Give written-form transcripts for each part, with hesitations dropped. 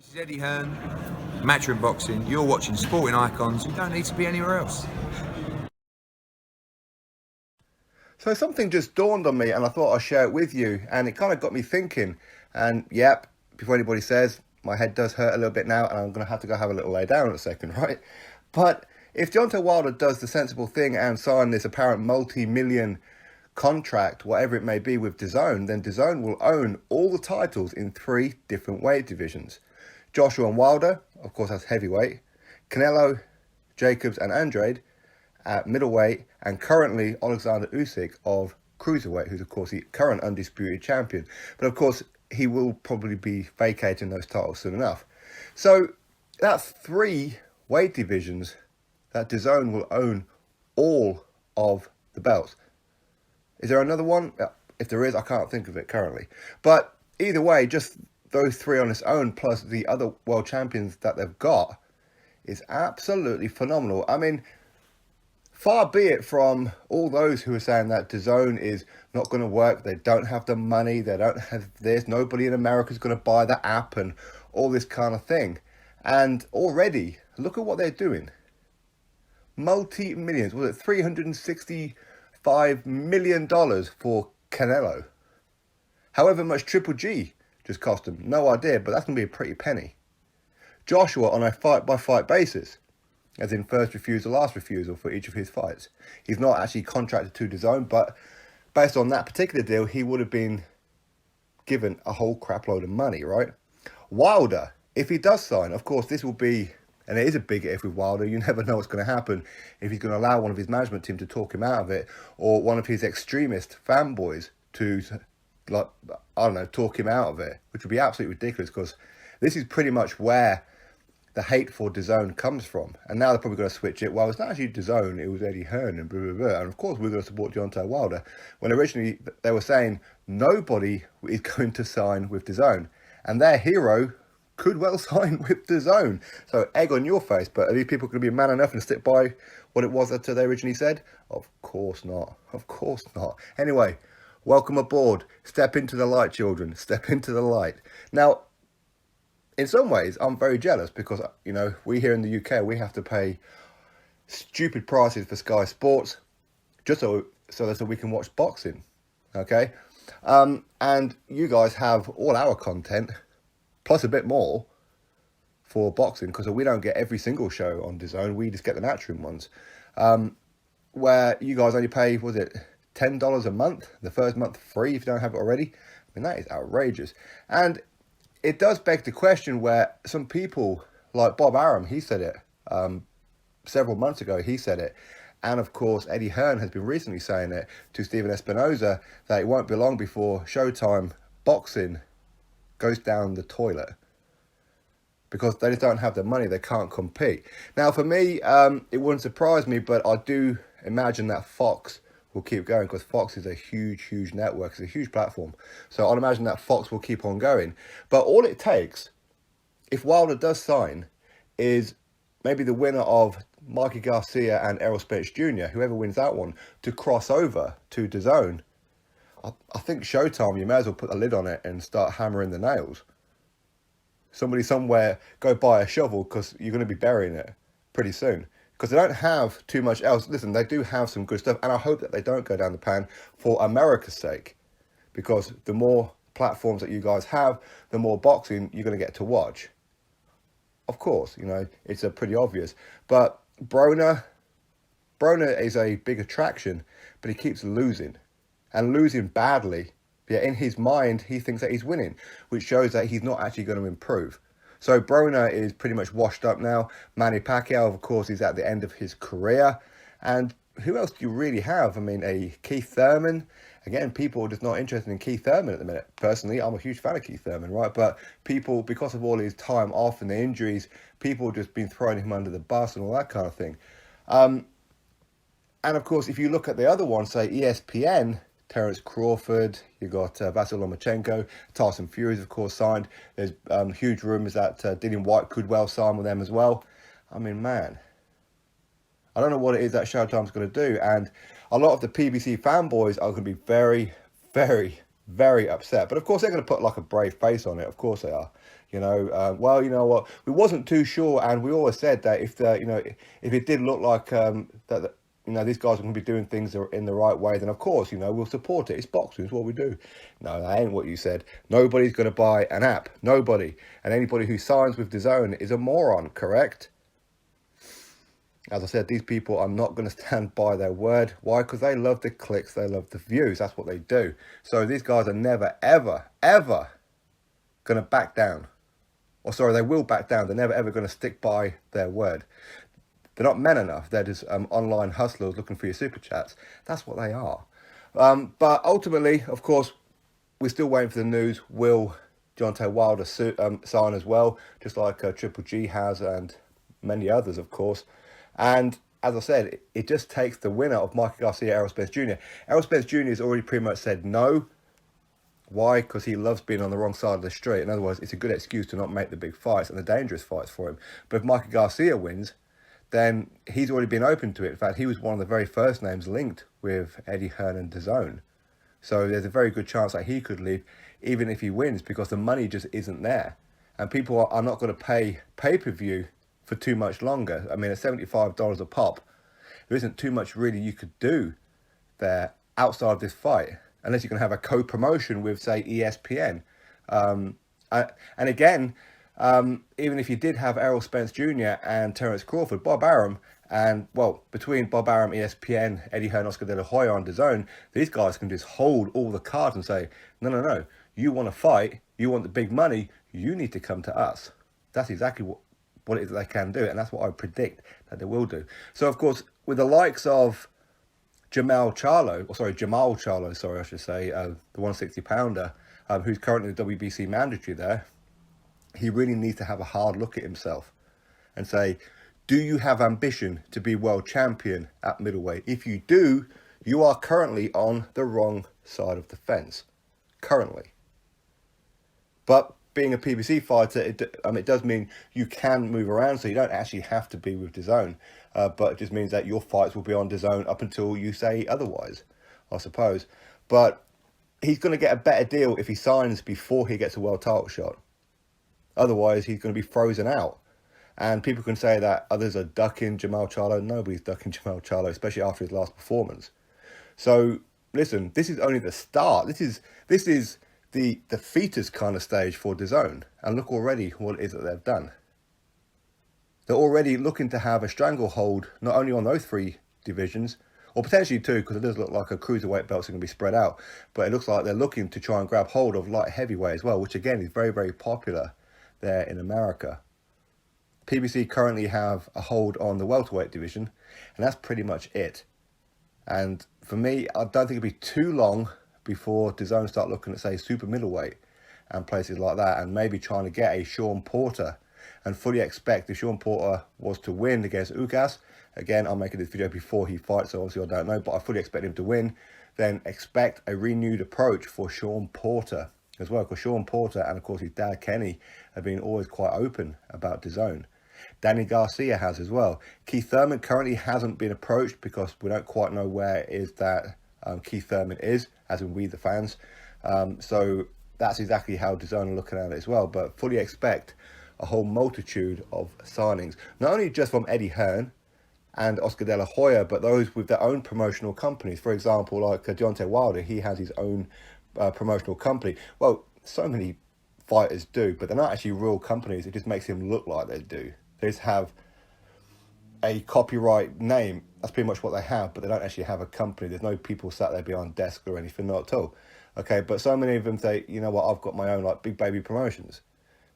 This is Eddie Hearn, Matchroom Boxing. You're watching Sporting Icons. You don't need to be anywhere else. So something just dawned on me and I thought I'd share it with you, and it kind of got me thinking. And yep, before anybody says, my head does hurt a little bit now and I'm going to have to go have a little lay down in a second, right? But if Deontay Wilder does the sensible thing and sign this apparent multi-million contract, whatever it may be, with Dazn, then Dazn will own all the titles in 3 different weight divisions. Joshua and Wilder, of course, that's heavyweight. Canelo, Jacobs and Andrade at middleweight, and currently Alexander Usyk of cruiserweight, who's of course the current undisputed champion. But of course, he will probably be vacating those titles soon enough. So that's 3 weight divisions that Dazn will own all of the belts. Is there another one? If there is, I can't think of it currently. But either way, just those 3 on its own, plus the other world champions that they've got, is absolutely phenomenal. I mean, far be it from all those who are saying that Dazn is not going to work, they don't have the money, they don't have this, nobody in America is going to buy the app and all this kind of thing. And already, look at what they're doing. Multi-millions, was it $365 million for Canelo? However much Triple G just cost him, no idea, but that's going to be a pretty penny. Joshua on a fight-by-fight basis, as in first refusal, last refusal for each of his fights. He's not actually contracted to Dazn, but based on that particular deal, he would have been given a whole crap load of money, right? Wilder, if he does sign, of course, this will be, and it is a big if with Wilder, you never know what's going to happen if he's going to allow one of his management team to talk him out of it, or one of his extremist fanboys to, like, I don't know, talk him out of it, which would be absolutely ridiculous, because this is pretty much where the hate for Dazn comes from. And now they're probably going to switch it. Well, it's not actually Dazn, it was Eddie Hearn and blah, blah, blah. And of course, we're going to support Deontay Wilder. When originally they were saying nobody is going to sign with Dazn. And their hero could well sign with Dazn. So egg on your face. But are these people going to be man enough and stick by what it was that they originally said? Of course not. Of course not. Anyway, welcome aboard. Step into the light, children. Step into the light. Now, in some ways, I'm very jealous because, you know, we here in the UK, we have to pay stupid prices for Sky Sports just so that we can watch boxing, okay? And you guys have all our content, plus a bit more, for boxing, because we don't get every single show on Dazn, we just get the Matchroom ones, where you guys only pay, was it $10 a month? The first month free if you don't have it already? I mean, that is outrageous. And it does beg the question where some people, like Bob Arum, he said it several months ago, he said it. And of course, Eddie Hearn has been recently saying it to Stephen Espinoza, that it won't be long before Showtime boxing goes down the toilet. Because they just don't have the money, they can't compete. Now, for me, it wouldn't surprise me, but I do imagine that Fox will keep going, because Fox is a huge network, it's a huge platform. So I'd imagine that Fox will keep on going. But all it takes, if Wilder does sign, is maybe the winner of Mikey Garcia and Errol Spence Jr., whoever wins that one, to cross over to Dazn. I think Showtime, you may as well put a lid on it and start hammering the nails. Somebody somewhere go buy a shovel, because you're going to be burying it pretty soon. Because they don't have too much else. Listen, they do have some good stuff, and I hope that they don't go down the pan for America's sake. Because the more platforms that you guys have, the more boxing you're going to get to watch. Of course, you know, it's pretty obvious. But Broner is a big attraction, but he keeps losing. And losing badly. Yet in his mind, he thinks that he's winning, which shows that he's not actually going to improve. So Broner is pretty much washed up now. Manny Pacquiao, of course, is at the end of his career. And who else do you really have? I mean, a Keith Thurman. Again, people are just not interested in Keith Thurman at the minute. Personally, I'm a huge fan of Keith Thurman, right? But people, because of all his time off and the injuries, people have just been throwing him under the bus and all that kind of thing. And of course, if you look at the other ones, say ESPN, Terence Crawford, you got Vasyl Lomachenko, Tyson Fury's of course signed. There's huge rumours that Dillian White could well sign with them as well. I mean, man, I don't know what it is that Showtime's going to do, and a lot of the PBC fanboys are going to be very, very, very upset. But of course they're going to put like a brave face on it. Of course they are. Well, you know what, we wasn't too sure, and we always said that if if it did look like that these guys are going to be doing things in the right way, then of course we'll support it. It's boxing, it's what we do. No, that ain't what you said. Nobody's going to buy an app, nobody, and anybody who signs with DAZN is a moron, correct? As I said, these people are not going to stand by their word. Why? Because they love the clicks, they love the views. That's what they do. So these guys are never, ever, ever going to back down. Or sorry, they will back down. They're never, ever going to stick by their word. They're not men enough. They're just online hustlers looking for your super chats. That's what they are. But ultimately, of course, we're still waiting for the news. Will Deontay Wilder sign as well, just like Triple G has and many others, of course. And as I said, it just takes the winner of Mikey Garcia, Errol Spence Jr. Errol Spence Jr. has already pretty much said no. Why? Because he loves being on the wrong side of the street. In other words, it's a good excuse to not make the big fights and the dangerous fights for him. But if Mikey Garcia wins, then he's already been open to it. In fact, he was one of the very first names linked with Eddie Hearn and DAZN. So there's a very good chance that he could leave, even if he wins, because the money just isn't there. And people are not going to pay pay-per-view for too much longer. I mean, at $75 a pop, there isn't too much really you could do there outside of this fight, unless you can have a co-promotion with, say, ESPN. And again, even if you did have Errol Spence Jr. and Terence Crawford, Bob Arum, and, well, between Bob Arum, ESPN, Eddie Hearn, Oscar De La Hoya on DAZN, these guys can just hold all the cards and say, no, you want to fight, you want the big money, you need to come to us. That's exactly what it is that they can do, and that's what I predict that they will do. So, of course, with the likes of Jamal Charlo, I should say, the 160-pounder, who's currently the WBC mandatory there, he really needs to have a hard look at himself and say, do you have ambition to be world champion at middleweight? If you do, you are currently on the wrong side of the fence. Currently. But being a PBC fighter, it does mean you can move around, so you don't actually have to be with DAZN. But it just means that your fights will be on DAZN up until you say otherwise, I suppose. But he's going to get a better deal if he signs before he gets a world title shot. Otherwise, he's going to be frozen out. And people can say that others are ducking Jamal Charlo. Nobody's ducking Jamal Charlo, especially after his last performance. So, listen, this is only the start. This is the fetus kind of stage for DAZN. And look already what it is that they've done. They're already looking to have a stranglehold, not only on those three divisions, or potentially two, because it does look like a cruiserweight belts are going to be spread out. But it looks like they're looking to try and grab hold of light heavyweight as well, which again is very, very popular there in America. PBC currently have a hold on the welterweight division, and that's pretty much it. And for me, I don't think it'll be too long before DAZN start looking at, say, super middleweight and places like that, and maybe trying to get a Sean Porter. And fully expect if Sean Porter was to win against Ugas, again, I'm making this video before he fights, so obviously I don't know, but I fully expect him to win, then expect a renewed approach for Sean Porter as well, because Sean Porter and, of course, his dad, Kenny, have been always quite open about DAZN. Danny Garcia has as well. Keith Thurman currently hasn't been approached because we don't quite know where it is that Keith Thurman is, as in we, the fans. So that's exactly how DAZN are looking at it as well, but fully expect a whole multitude of signings, not only just from Eddie Hearn and Oscar De La Hoya, but those with their own promotional companies. For example, like Deontay Wilder, he has his own promotional company. Well, so many fighters do, but they're not actually real companies. It just makes him look like they do. They just have a copyright name. That's pretty much what they have, but they don't actually have a company. There's no people sat there behind desk or anything, not at all. Okay, but so many of them say, you know what, I've got my own like Big Baby Promotions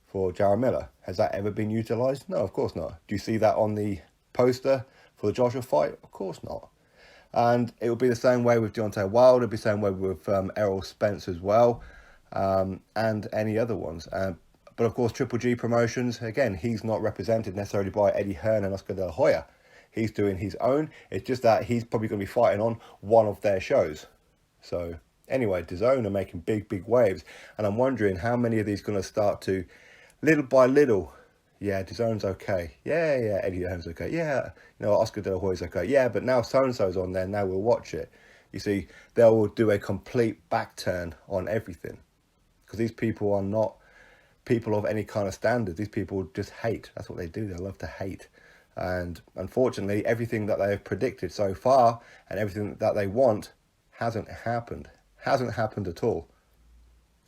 for Jarrah Miller. Has that ever been utilised? No, of course not. Do you see that on the poster for the Joshua fight? Of course not. And it will be the same way with Deontay Wilder. It'll be the same way with Errol Spence as well, and any other ones. But of course, Triple G Promotions, again, he's not represented necessarily by Eddie Hearn and Oscar De La Hoya. He's doing his own. It's just that he's probably going to be fighting on one of their shows. So anyway, DAZN are making big, big waves. And I'm wondering how many of these are going to start to, little by little, yeah, DAZN's okay. Yeah, Eddie Hearn's okay. Yeah, you know, Oscar De La Hoya's okay. Yeah, but now so-and-so's on there, now we'll watch it. You see, they'll do a complete back turn on everything. Because these people are not people of any kind of standards. These people just hate. That's what they do. They love to hate. And unfortunately, everything that they have predicted so far and everything that they want hasn't happened. Hasn't happened at all.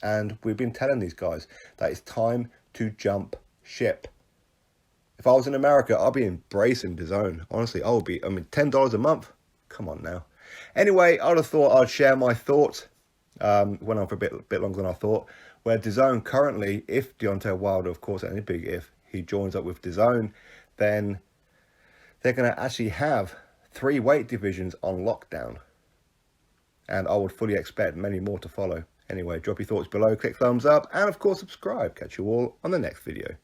And we've been telling these guys that it's time to jump ship. If I was in America, I'd be embracing Dazn. Honestly, $10 a month. Come on now. Anyway, I'd have thought I'd share my thoughts. Went on for a bit longer than I thought. Where Dazn currently, if Deontay Wilder, of course, and a big if, he joins up with Dazn, then they're going to actually have 3 weight divisions on lockdown. And I would fully expect many more to follow. Anyway, drop your thoughts below, click thumbs up, and of course subscribe. Catch you all on the next video.